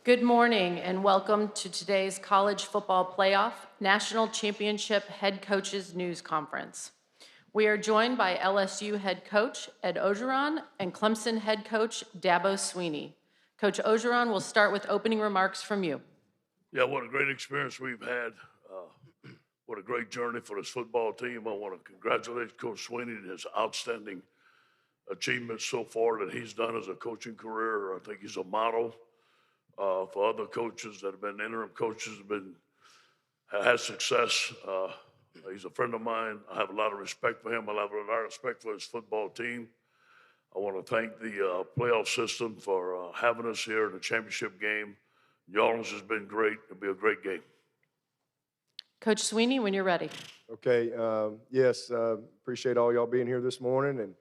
Good morning and welcome to today's College Football Playoff National Championship Head Coaches News Conference. We are joined by LSU head coach Ed Orgeron and Clemson head coach Dabo Swinney. Coach Orgeron will start with opening remarks from you. Yeah, what a great experience we've had. What a great journey for this football team. I want to congratulate Coach Swinney and his outstanding achievements so far that he's done as a coaching career. I think he's a model for other coaches that have been interim coaches, have had success. He's a friend of mine. I have a lot of respect for him. I have a lot of respect for his football team. I want to thank the playoff system for having us here in the championship game. New Orleans has been great. It'll be a great game. Coach Swinney, when you're ready. Okay, yes, appreciate all y'all being here this morning, and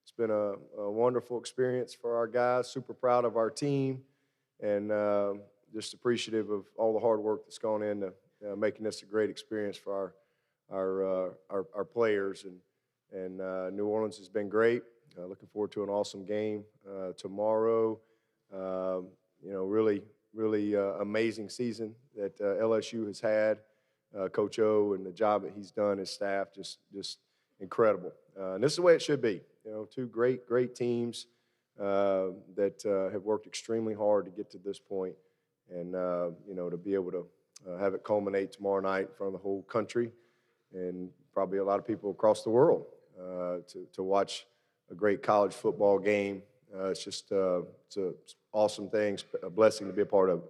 it's been a wonderful experience for our guys. Super proud of our team, and just appreciative of all the hard work that's gone into making this a great experience for our players. And New Orleans has been great. Looking forward to an awesome game tomorrow. Really amazing season that LSU has had. Coach O and the job that he's done, his staff, just incredible. And this is the way it should be. Two great teams that have worked extremely hard to get to this point, and to be able to have it culminate tomorrow night in front of the whole country, and probably a lot of people across the world to watch a great college football game. It's an awesome thing, a blessing to be a part of.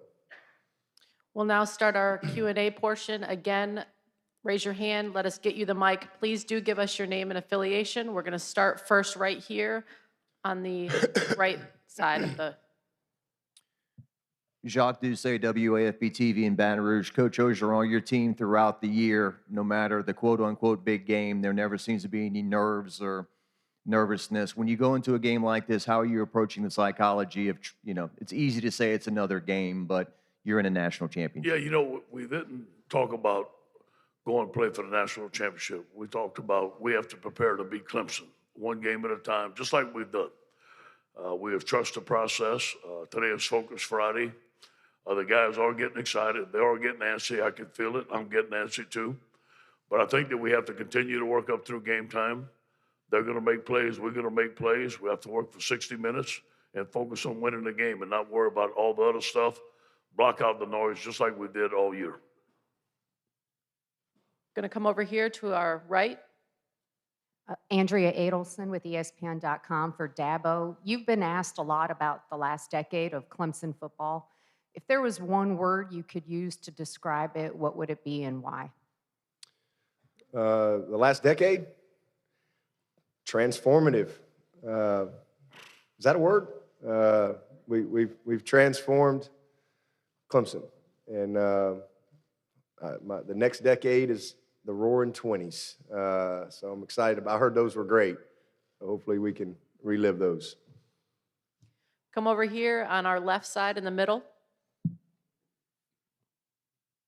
We'll now start our Q&A portion. Again, raise your hand. Let us get you the mic. Please do give us your name and affiliation. We're going to start first right here on the right side of the. Jacques Doucet, WAFB-TV in Baton Rouge. Coach Orgeron, your team throughout the year, no matter the quote-unquote big game, there never seems to be any nerves or nervousness. When you go into a game like this, how are you approaching the psychology of, it's easy to say it's another game, but you're in a national championship. Yeah, we didn't talk about going to play for the national championship. We talked about we have to prepare to beat Clemson, one game at a time, just like we've done. We have trusted the process. Today is Focus Friday. The guys are getting excited. They are getting antsy. I can feel it. I'm getting antsy too. But I think that we have to continue to work up through game time. They're going to make plays. We're going to make plays. We have to work for 60 minutes and focus on winning the game and not worry about all the other stuff. Block out the noise just like we did all year. Going to come over here to our right. Andrea Adelson with ESPN.com for Dabo. You've been asked a lot about the last decade of Clemson football. If there was one word you could use to describe it, what would it be and why? The last decade? Transformative. Is that a word? We've transformed Clemson, and the next decade is the Roaring 20s. So I'm excited. I heard those were great. So hopefully we can relive those. Come over here on our left side in the middle.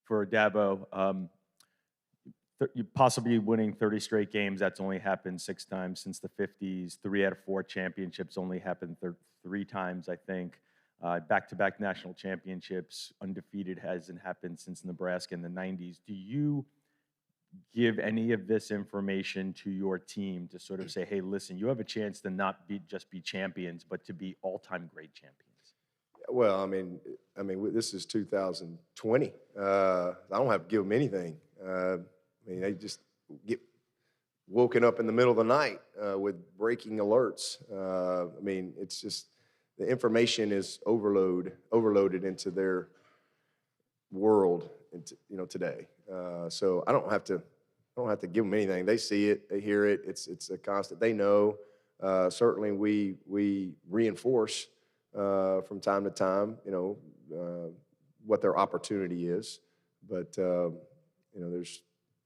For Dabo, you possibly winning 30 straight games. That's only happened 6 times since the 50s. 3 out of 4 championships only happened 3 times, I think. Back-to-back national championships, undefeated hasn't happened since Nebraska in the 90s. Do you give any of this information to your team to sort of say, hey, listen, you have a chance to not just be champions, but to be all-time great champions? Well, I mean, this is 2020. I don't have to give them anything. They just get woken up in the middle of the night with breaking alerts. It's just the information is overloaded into their world, today. So I don't have to give them anything. They see it, they hear it. It's a constant. They know. Certainly, we reinforce from time to time, what their opportunity is. But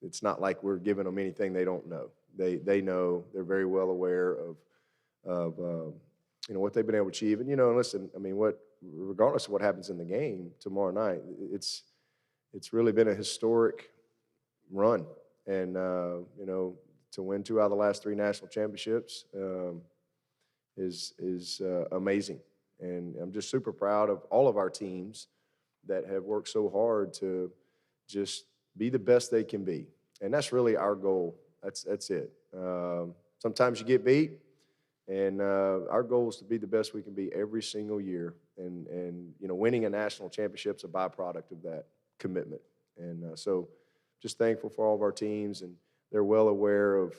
it's not like we're giving them anything they don't know. They know. They're very well aware of what they've been able to achieve. And listen, regardless of what happens in the game tomorrow night, it's really been a historic run. And to win 2 out of the last 3 national championships is amazing. And I'm just super proud of all of our teams that have worked so hard to just be the best they can be. And that's really our goal. That's it. Sometimes you get beat, and our goal is to be the best we can be every single year. And you know, winning a national championship is a byproduct of that commitment. And so just thankful for all of our teams, and they're well aware of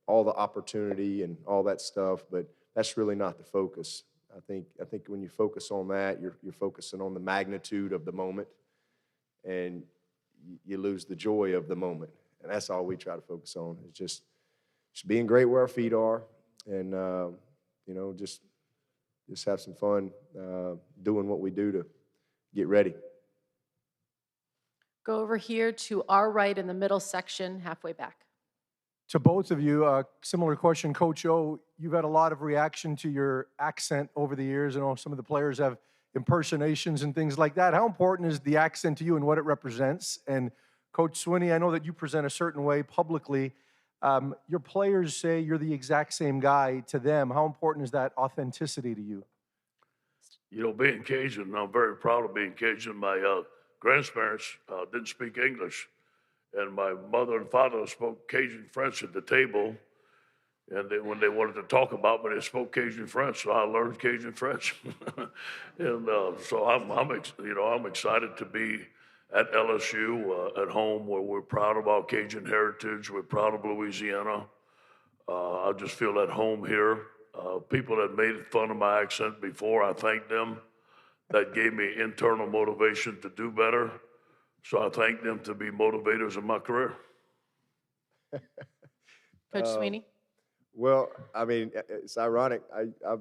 all the opportunity and all that stuff, but that's really not the focus. I think when you focus on that, you're focusing on the magnitude of the moment, and you lose the joy of the moment. And that's all we try to focus on, is just being great where our feet are, and you know, just have some fun doing what we do to get ready. Go over here to our right in the middle section, halfway back. To both of you, similar question, Coach O. You've had a lot of reaction to your accent over the years. I know some of the players have impersonations and things like that. How important is the accent to you and what it represents? And Coach Swinney, I know that you present a certain way publicly. Your players say you're the exact same guy to them. How important is that authenticity to you? You know, being Cajun, I'm very proud of being Cajun. My grandparents didn't speak English, and my mother and father spoke Cajun French at the table. And when they wanted to talk about me, they spoke Cajun French, so I learned Cajun French. And so I'm excited to be at LSU, at home, where we're proud of our Cajun heritage. We're proud of Louisiana. I just feel at home here. People that made fun of my accent before, I thank them. That gave me internal motivation to do better. So I thank them to be motivators in my career. Coach Swinney? Well, I mean, it's ironic. I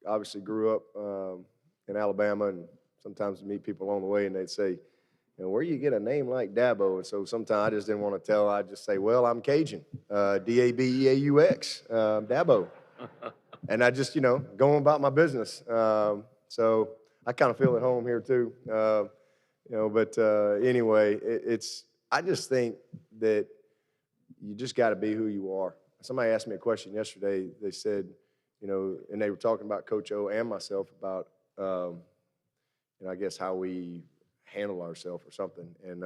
obviously grew up in Alabama, and sometimes meet people along the way, and they'd say, you know, where do you get a name like Dabo? And so sometimes I just didn't want to tell. I'd just say, well, I'm Cajun, D-A-B-E-A-U-X, Dabo. And I just, you know, go about my business. So I kind of feel at home here too. You know, but anyway, I just think that you just got to be who you are. Somebody asked me a question yesterday. They said, you know, and they were talking about Coach O and myself about, you know, I guess how we handle ourselves or something. And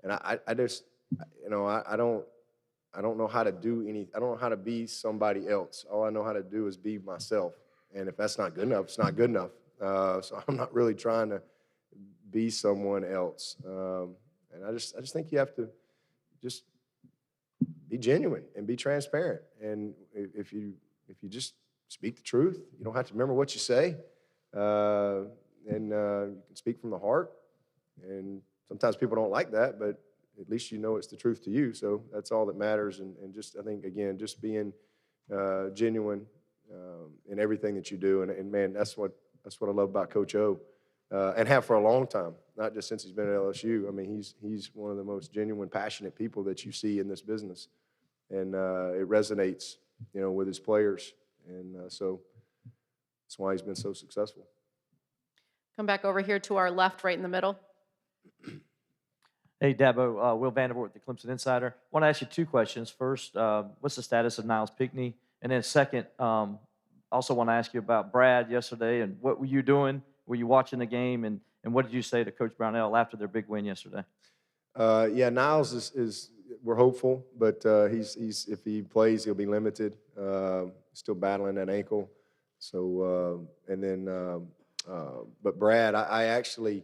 I just, you know, I don't know how to do I don't know how to be somebody else. All I know how to do is be myself. And if that's not good enough, it's not good enough. So I'm not really trying to be someone else. And I just think you have to just be genuine and be transparent. And if you just speak the truth, you don't have to remember what you say. And you can speak from the heart. And sometimes people don't like that, but at least you know it's the truth to you. So that's all that matters. And just, I think, again, just being genuine in everything that you do. And man, that's what I love about Coach O, and have for a long time, not just since he's been at LSU. I mean, he's one of the most genuine, passionate people that you see in this business. And it resonates, you know, with his players. And so that's why he's been so successful. Come back over here to our left, right in the middle. Hey, Dabo, Will Vandervoort with the Clemson Insider. I want to ask you two questions. First, what's the status of Niles Pinkney? And then second, also want to ask you about Brad yesterday, and what were you doing? Were you watching the game? And what did you say to Coach Brownell after their big win yesterday? Yeah, Niles is we're hopeful, but he's if he plays, he'll be limited. Still battling that ankle. So but Brad, I actually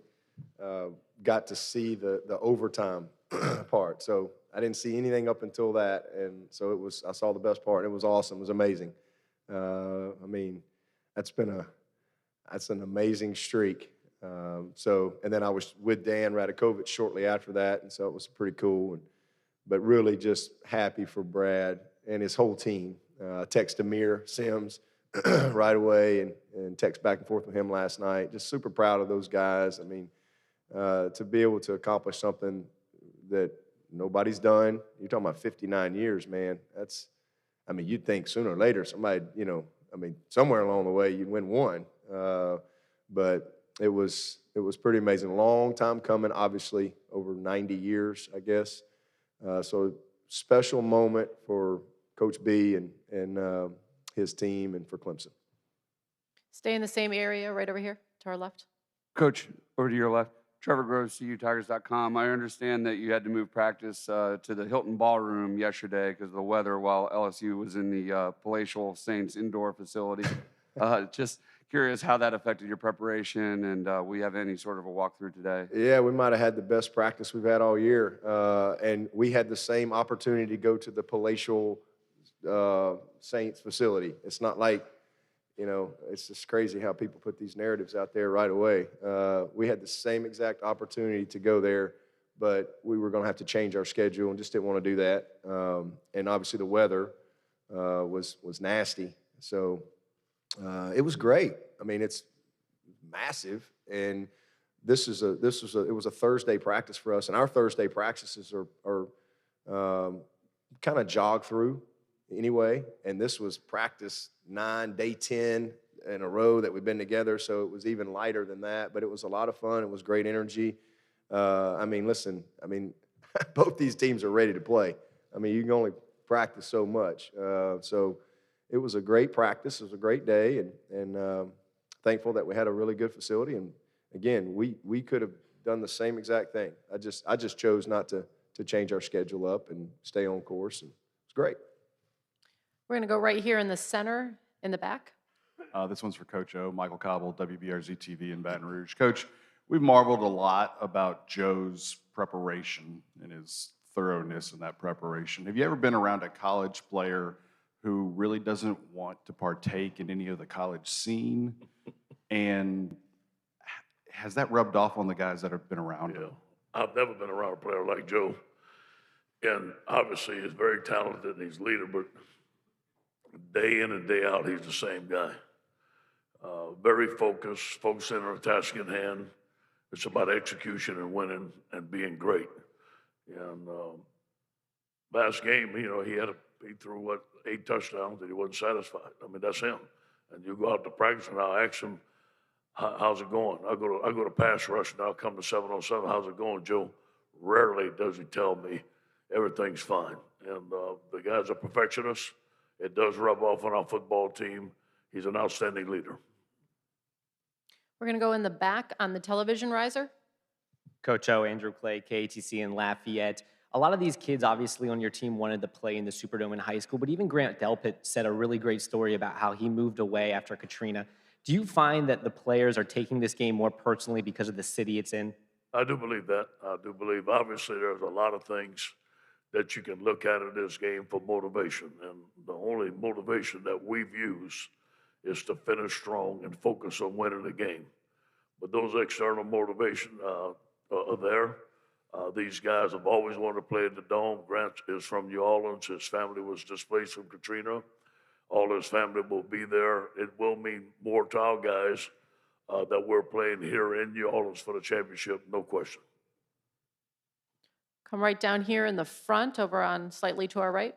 got to see the overtime part. So I didn't see anything up until that, and so I saw the best part. It was awesome. It was amazing. I mean, that's an amazing streak. And then I was with Dan Radakovich shortly after that, and so it was pretty cool. But really just happy for Brad and his whole team. Text Amir Sims right away and text back and forth with him last night. Just super proud of those guys. I mean, to be able to accomplish something that nobody's done. You're talking about 59 years, man. I mean, you'd think sooner or later somebody, you know, I mean, somewhere along the way you'd win one. But it was pretty amazing. Long time coming, obviously, over 90 years, I guess. So special moment for Coach B and his team and for Clemson. Stay in the same area right over here to our left. Coach, over to your left. Trevor Groves, CUTigers.com. I understand that you had to move practice to the Hilton Ballroom yesterday because of the weather while LSU was in the Palatial Saints indoor facility. Just curious how that affected your preparation, and we have any sort of a walkthrough today. Yeah, we might have had the best practice we've had all year. And we had the same opportunity to go to the Palatial Saints facility. It's not like, you know, it's just crazy how people put these narratives out there right away. We had the same exact opportunity to go there, but we were going to have to change our schedule and just didn't want to do that. And obviously the weather was nasty. So it was great. I mean, it's massive. And it was a Thursday practice for us. And our Thursday practices are kind of jog through anyway, and this was practice 9, day 10 in a row that we've been together, so it was even lighter than that, but it was a lot of fun. It was great energy. I mean, listen, I mean, both these teams are ready to play. I mean, you can only practice so much. So it was a great practice. It was a great day, and thankful that we had a really good facility. And again, we could have done the same exact thing. I just chose not to change our schedule up and stay on course, and it's great. We're going to go right here in the center, in the back. This one's for Coach O, Michael Cobble, WBRZ TV in Baton Rouge. Coach, we've marveled a lot about Joe's preparation and his thoroughness in that preparation. Have you ever been around a college player who really doesn't want to partake in any of the college scene? And has that rubbed off on the guys that have been around him? I've never been around a player like Joe. And obviously he's very talented and he's a leader, but day in and day out, he's the same guy. Very focused in on a task in hand. It's about execution and winning and being great. And last game, you know, he threw 8 touchdowns and he wasn't satisfied. I mean, that's him. And you go out to practice and I'll ask him, how's it going? I go to pass rush and I'll come to 7-on-7. How's it going, Joe? Rarely does he tell me everything's fine. And the guy's a perfectionist. It does rub off on our football team. He's an outstanding leader. We're going to go in the back on the television riser. Coach O, Andrew Clay, KATC in Lafayette. A lot of these kids obviously on your team wanted to play in the Superdome in high school, but even Grant Delpit said a really great story about how he moved away after Katrina. Do you find that the players are taking this game more personally because of the city it's in? I do believe that. I do believe, obviously, there's a lot of things that you can look at in this game for motivation. And the only motivation that we've used is to finish strong and focus on winning the game. But those external motivations are there. These guys have always wanted to play at the Dome. Grant is from New Orleans. His family was displaced from Katrina. All his family will be there. It will mean more to our guys that we're playing here in New Orleans for the championship, no question. Come right down here in the front, over on slightly to our right.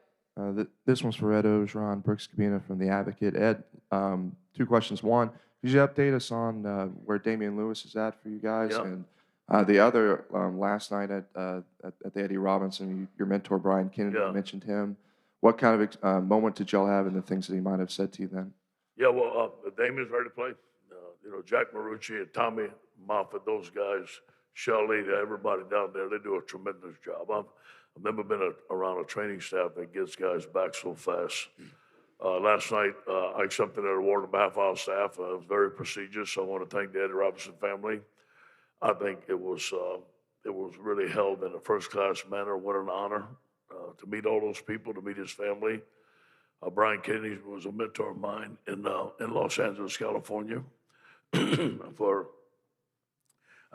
This one's for Ed Orgeron, Brooks Cabina from The Advocate. Ed, 2 questions. One, could you update us on where Damian Lewis is at for you guys? Yep. And the other, last night at the Eddie Robinson, your mentor Brian Kennedy mentioned him. What kind of moment did y'all have and the things that he might have said to you then? Yeah, well, Damian's ready to play. You know, Jack Marucci and Tommy Moffitt, those guys, Shelley, everybody down there, they do a tremendous job. I've never been around a training staff that gets guys back so fast. Last night, I accepted an award on behalf of our staff. It was very prestigious. I want to thank the Eddie Robinson family. I think it was really held in a first-class manner. What an honor to meet all those people, to meet his family. Brian Kennedy was a mentor of mine in Los Angeles, California. I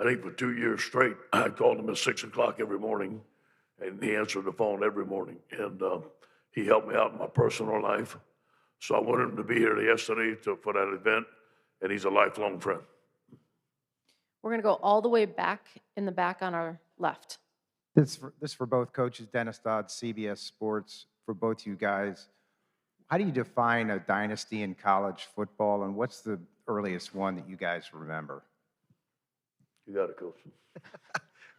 think for 2 years straight, I called him at 6 o'clock every morning, and he answered the phone every morning. And he helped me out in my personal life. So I wanted him to be here yesterday for that event, and he's a lifelong friend. We're going to go all the way back in the back on our left. This for both coaches, Dennis Dodd, CBS Sports, for both you guys. How do you define a dynasty in college football, and what's the earliest one that you guys remember? You got it, Coach.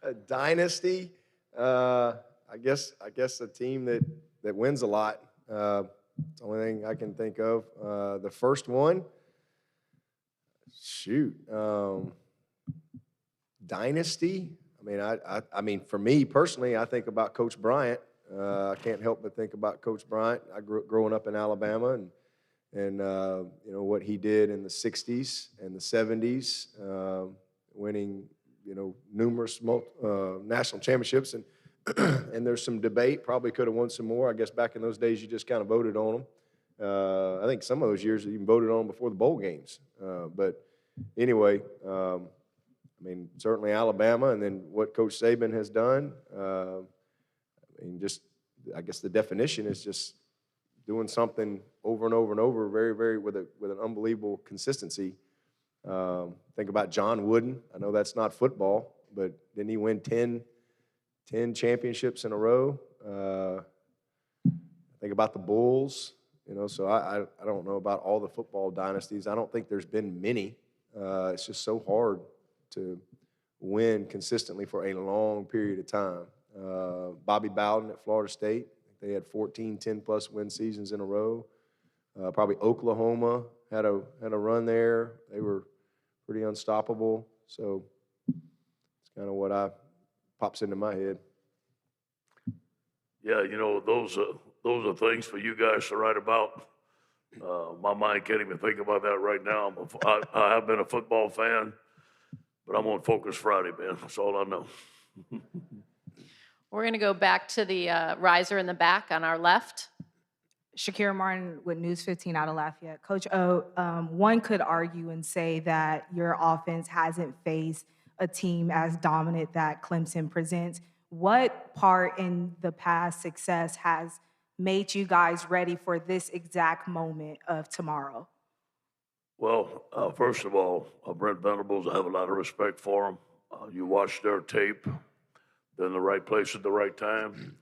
A dynasty, I guess a team that wins a lot. It's the only thing I can think of. The first one, dynasty. I mean, for me personally, I think about Coach Bryant. I can't help but think about Coach Bryant. I grew growing up in Alabama, and you know what he did in the '60s and the '70s, winning numerous national championships, and and there's some debate. Probably could have won some more. I guess back in those days, you just kind of voted on them. I think some of those years you even voted on before the bowl games. But anyway, I mean, certainly Alabama, and then what Coach Saban has done. I mean, I guess the definition is just doing something over and over and over, very, with an unbelievable consistency. Think about John Wooden. I know that's not football, but didn't he win 10 championships in a row? Think about the Bulls. So I don't know about all the football dynasties. I don't think there's been many. It's just so hard to win consistently for a long period of time. Bobby Bowden at Florida State, they had 14 10-plus win seasons in a row. Probably Oklahoma had a run there. They were pretty unstoppable. So it's kind of what pops into my head. Yeah, those are things for you guys to write about. My mind can't even think about that right now. I have been a football fan, but I'm on Focus Friday, man. That's all I know. We're going to go back to the riser in the back on our left. Shakira Martin with News 15 out of Lafayette. Coach O, one could argue and say that your offense hasn't faced a team as dominant that Clemson presents. What part in the past success has made you guys ready for this exact moment of tomorrow? Well, first of all, Brent Venables, I have a lot of respect for him. You watch their tape. They're in the right place at the right time.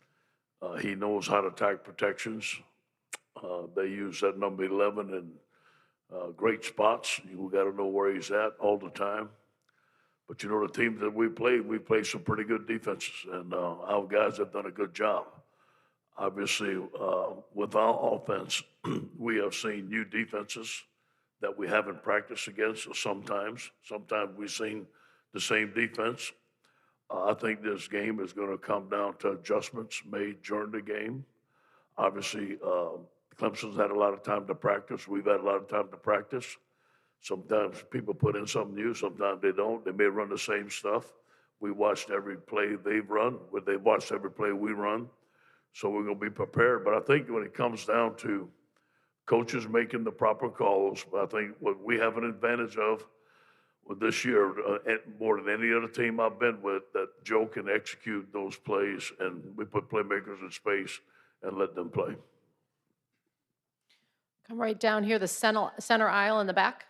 He knows how to attack protections. They use that number 11 in great spots. You got to know where he's at all the time. But the teams that we played some pretty good defenses, and our guys have done a good job. Obviously, with our offense, we have seen new defenses that we haven't practiced against sometimes. Sometimes we've seen the same defense. I think this game is going to come down to adjustments made during the game. Obviously, Clemson's had a lot of time to practice. We've had a lot of time to practice. Sometimes people put in something new, sometimes they don't. They may run the same stuff. We watched every play they've run, but they've watched every play we run. So we're going to be prepared. But I think when it comes down to coaches making the proper calls, I think what we have an advantage of with this year, more than any other team I've been with, that Joe can execute those plays, and we put playmakers in space and let them play. Come right down here, the center aisle in the back.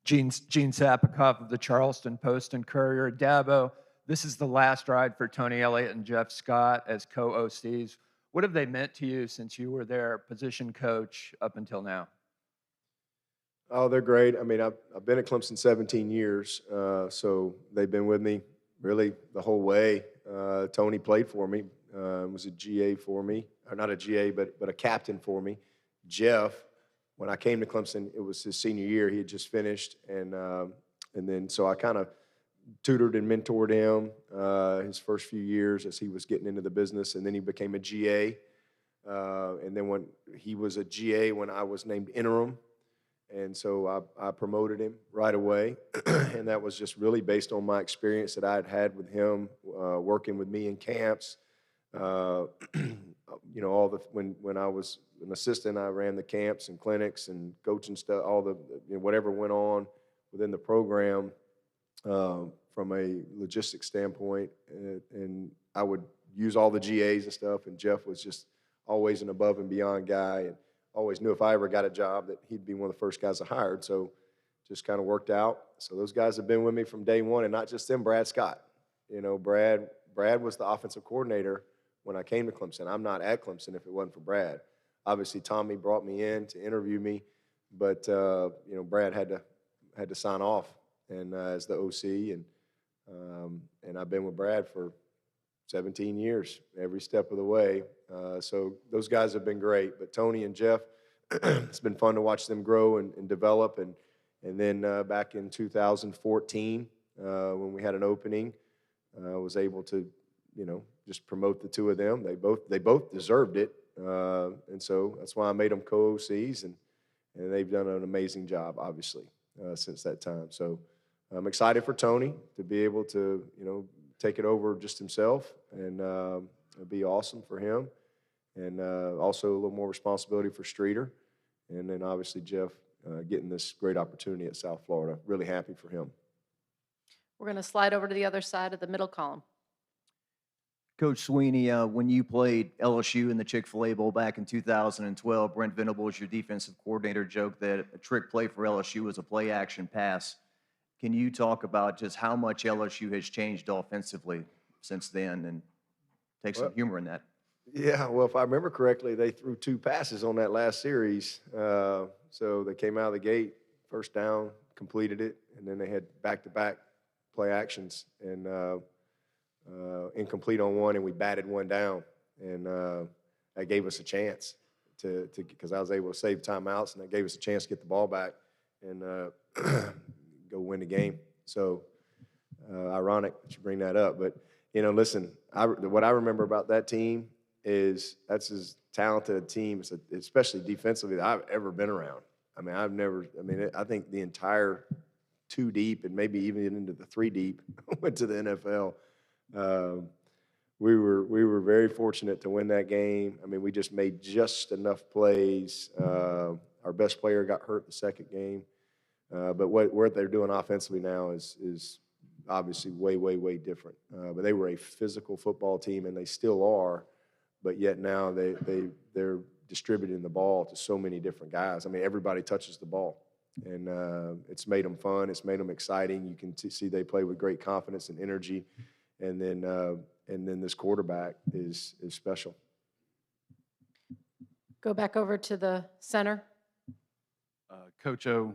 Gene Sapikoff of the Charleston Post and Courier. Dabo, this is the last ride for Tony Elliott and Jeff Scott as co-OCs. What have they meant to you since you were their position coach up until now? Oh, they're great. I mean, I've been at Clemson 17 years, so they've been with me really the whole way. Tony played for me, was a GA for me, or not a GA, but a captain for me. Jeff, when I came to Clemson, it was his senior year. He had just finished, and then so I kind of tutored and mentored him his first few years as he was getting into the business, and then he became a GA. And then when he was a GA, when I was named interim. And so I promoted him right away, and that was just really based on my experience that I had had with him, working with me in camps. When I was an assistant, I ran the camps and clinics and coaching stuff, all the whatever went on within the program from a logistics standpoint, and I would use all the GAs and stuff. And Jeff was just always an above and beyond guy, and always knew if I ever got a job that he'd be one of the first guys I hired. So just kind of worked out. So those guys have been with me from day one, and not just them, Brad Scott. Brad was the offensive coordinator when I came to Clemson. I'm not at Clemson if it wasn't for Brad. Obviously, Tommy brought me in to interview me, but Brad had to sign off and as the OC, and I've been with Brad for 17 years, every step of the way. So those guys have been great. But Tony and Jeff, it's been fun to watch them grow and develop. And then back in 2014, when we had an opening. Was able to, just promote the two of them. They both deserved it, and so that's why I made them co-OCs, and they've done an amazing job, obviously, since that time. So I'm excited for Tony to be able to, take it over just himself, and it'll be awesome for him. And also a little more responsibility for Streeter. And then obviously Jeff getting this great opportunity at South Florida. Really happy for him. We're going to slide over to the other side of the middle column. Coach Swinney, when you played LSU in the Chick-fil-A Bowl back in 2012, Brent Venables, your defensive coordinator, joked that a trick play for LSU was a play-action pass. Can you talk about just how much LSU has changed offensively since then and take some humor in that? Yeah, well, if I remember correctly, they threw 2 passes on that last series. So they came out of the gate, first down, completed it, and then they had back-to-back play actions and incomplete on one, and we batted one down, and that gave us a chance to because I was able to save timeouts, and that gave us a chance to get the ball back and go win the game. So ironic that you bring that up, but listen, what I remember about that team is that's as talented a team, especially defensively, that I've ever been around. I think the entire 2 deep and maybe even into the 3 deep went to the NFL. We were very fortunate to win that game. We just made just enough plays. Our best player got hurt the second game, but what they're doing offensively now is obviously way different. But they were a physical football team, and they still are. But yet now they're distributing the ball to so many different guys. Everybody touches the ball, and it's made them fun. It's made them exciting. You can see they play with great confidence and energy, and then this quarterback is special. Go back over to the center. Coach O,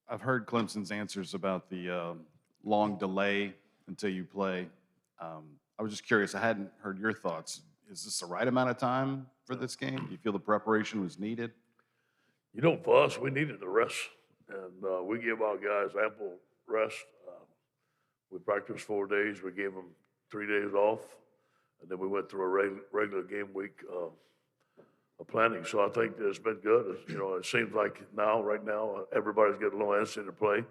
I've heard Clemson's answers about the long delay until you play. I was just curious. I hadn't heard your thoughts. Is this the right amount of time for this game? Do you feel the preparation was needed? For us, we needed the rest, and we give our guys ample rest. We practiced 4 days. We gave them 3 days off, and then we went through a regular game week of planning. So I think that it's been good. It seems like right now, everybody's getting a little antsy to play.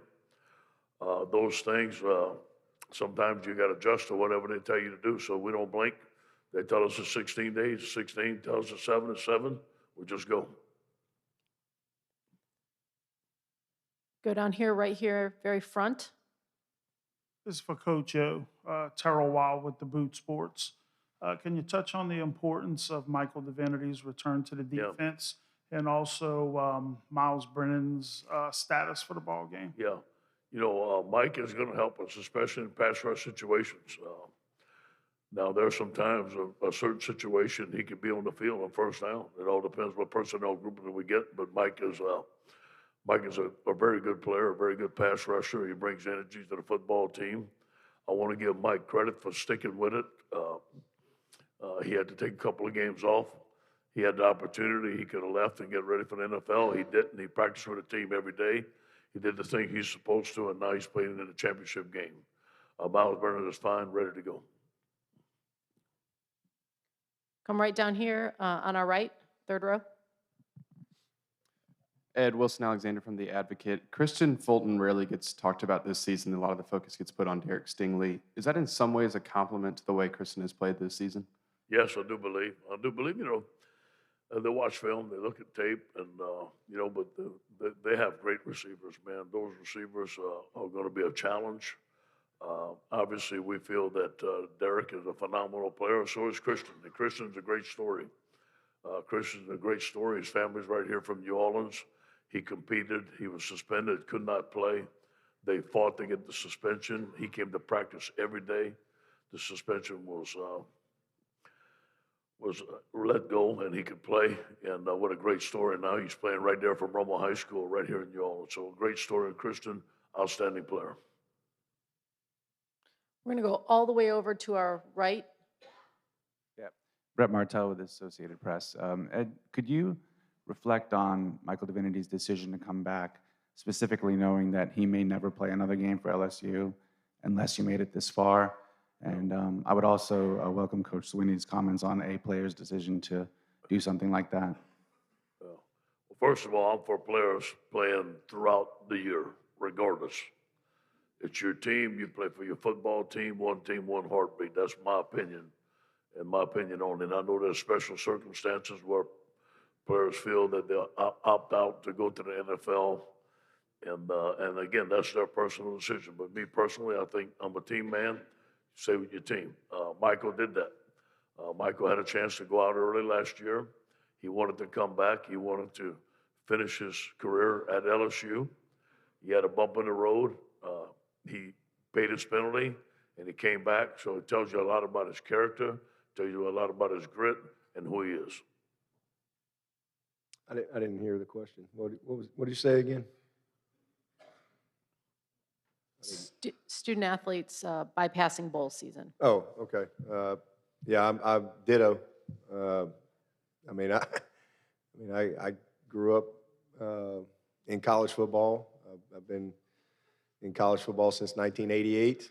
Those things, sometimes you got to adjust to whatever they tell you to do, so we don't blink. They tell us it's 16 days, 16 tells us 7 is 7. We just go. Go down here, right here, very front. This is for Coach O, Terrell Wild with the Boot Sports. Can you touch on the importance of Michael Divinity's return to the defense and also Miles Brennan's status for the ball game? Yeah. Mike is going to help us, especially in pass rush situations. Now, there's sometimes a certain situation he could be on the field on first down. It all depends what personnel group that we get, but Mike is a very good player, a very good pass rusher. He brings energy to the football team. I want to give Mike credit for sticking with it. He had to take a couple of games off. He had the opportunity. He could have left and get ready for the NFL. He didn't. He practiced with the team every day. He did the thing he's supposed to, and now he's playing in the championship game. Miles Brennan is fine, ready to go. Come right down here on our right, third row. Ed, Wilson Alexander from The Advocate. Christian Fulton rarely gets talked about this season. A lot of the focus gets put on Derek Stingley. Is that in some ways a compliment to the way Christian has played this season? Yes, I do believe. They watch film, they look at tape, and, but they have great receivers, man. Those receivers are going to be a challenge. Obviously, we feel that Derek is a phenomenal player, so is Christian. And Christian's a great story. Christian's a great story. His family's right here from New Orleans. He competed. He was suspended, could not play. They fought to get the suspension. He came to practice every day. The suspension was let go, and he could play. And what a great story. Now he's playing right there from Romo High School, right here in New Orleans. So a great story. Christian, outstanding player. We're going to go all the way over to our right. Yeah, Brett Martel with the Associated Press. Ed, could you reflect on Michael Divinity's decision to come back, specifically knowing that he may never play another game for LSU, unless you made it this far. And I would also welcome Coach Swinney's comments on a player's decision to do something like that. Well, first of all, I'm for players playing throughout the year, regardless. It's your team. You play for your football team, one heartbeat. That's my opinion, and my opinion only. And I know there's special circumstances where players feel that they'll opt out to go to the NFL. And again, that's their personal decision. But me personally, I think I'm a team man. Stay with your team. Michael did that. Michael had a chance to go out early last year. He wanted to come back. He wanted to finish his career at LSU. He had a bump in the road. He paid his penalty, and he came back. So it tells you a lot about his character, tells you a lot about his grit and who he is. I didn't hear the question. What did you say again? Student athletes bypassing bowl season. Oh, okay. Yeah, I'm ditto. I grew up in college football. I've been in college football since 1988,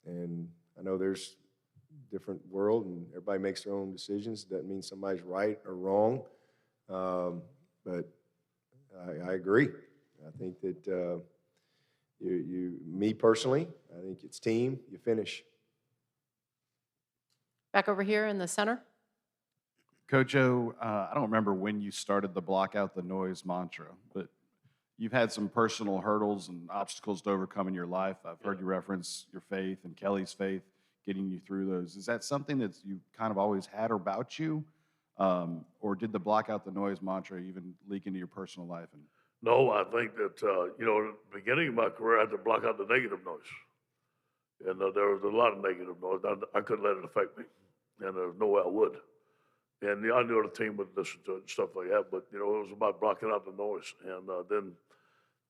and I know there's a different world, and everybody makes their own decisions. Doesn't mean somebody's right or wrong, but I agree. I think that me personally, I think it's team. You finish. Back over here in the center. Coach O, I don't remember when you started the block out the noise mantra, but you've had some personal hurdles and obstacles to overcome in your life. I've heard you reference your faith and Kelly's faith getting you through those. Is that something that you kind of always had about you? Or did the block out the noise mantra even leak into your personal life? No, I think that, at the beginning of my career, I had to block out the negative noise. And there was a lot of negative noise. I couldn't let it affect me. And there's no way I would. And I knew the team would listen to it and stuff like that. But, it was about blocking out the noise. And then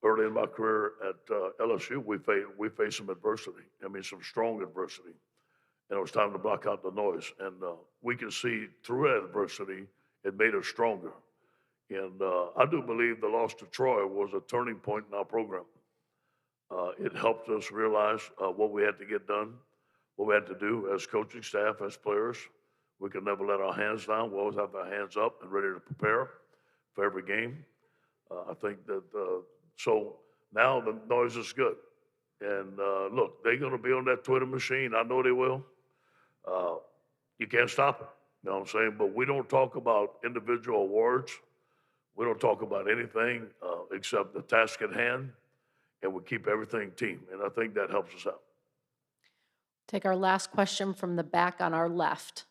early in my career at LSU, we faced some adversity. Some strong adversity. And it was time to block out the noise. And we can see through that adversity, it made us stronger. And I do believe the loss to Troy was a turning point in our program. It helped us realize what we had to get done, what we had to do as coaching staff, as players. We could never let our hands down. We always have our hands up and ready to prepare for every game. I think that, so now the noise is good. And look, they're going to be on that Twitter machine. I know they will. You can't stop it. You know what I'm saying? But we don't talk about individual awards. We don't talk about anything except the task at hand, and we keep everything team. And I think that helps us out. Take our last question from the back on our left.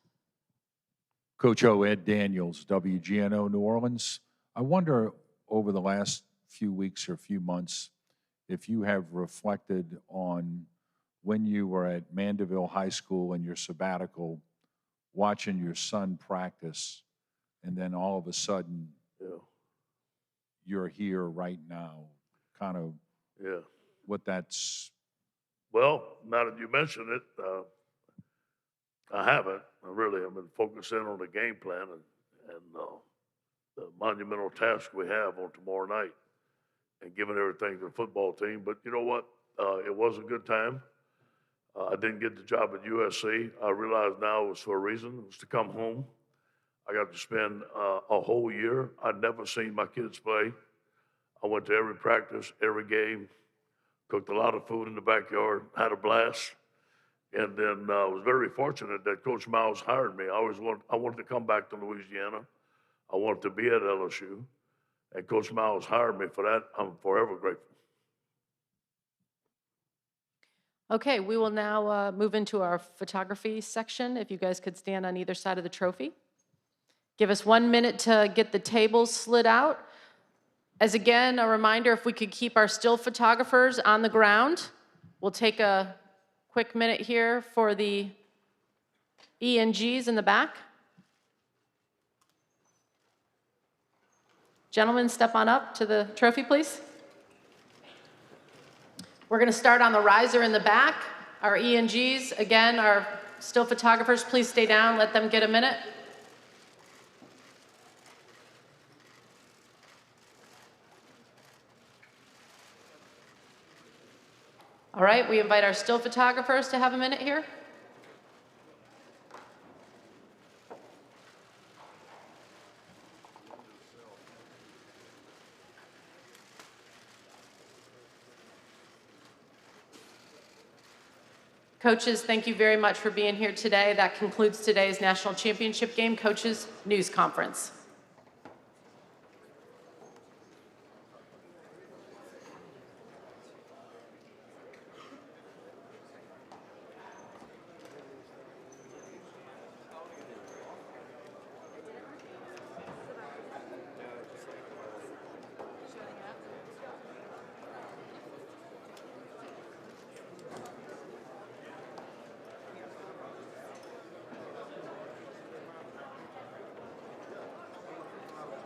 Coach O, Ed Daniels, WGNO New Orleans. I wonder over the last few weeks or few months if you have reflected on when you were at Mandeville High School in your sabbatical, watching your son practice, and then all of a sudden, you're here right now, kind of what that's. Well, now that you mention it, I haven't. I've been focusing on the game plan and the monumental task we have on tomorrow night and giving everything to the football team. But you know what? It was a good time. I didn't get the job at USC. I realize now it was for a reason. It was to come home. I got to spend a whole year. I'd never seen my kids play. I went to every practice, every game, cooked a lot of food in the backyard, had a blast. And then I was very fortunate that Coach Miles hired me. I wanted to come back to Louisiana. I wanted to be at LSU. And Coach Miles hired me for that. I'm forever grateful. Okay, we will now move into our photography section. If you guys could stand on either side of the trophy. Give us 1 minute to get the tables slid out. As again, a reminder, if we could keep our still photographers on the ground, we'll take a quick minute here for the ENGs in the back. Gentlemen, step on up to the trophy, please. We're going to start on the riser in the back. Our ENGs, again, our still photographers, please stay down, let them get a minute. All right, we invite our still photographers to have a minute here. Coaches, thank you very much for being here today. That concludes today's National Championship Game Coaches News Conference.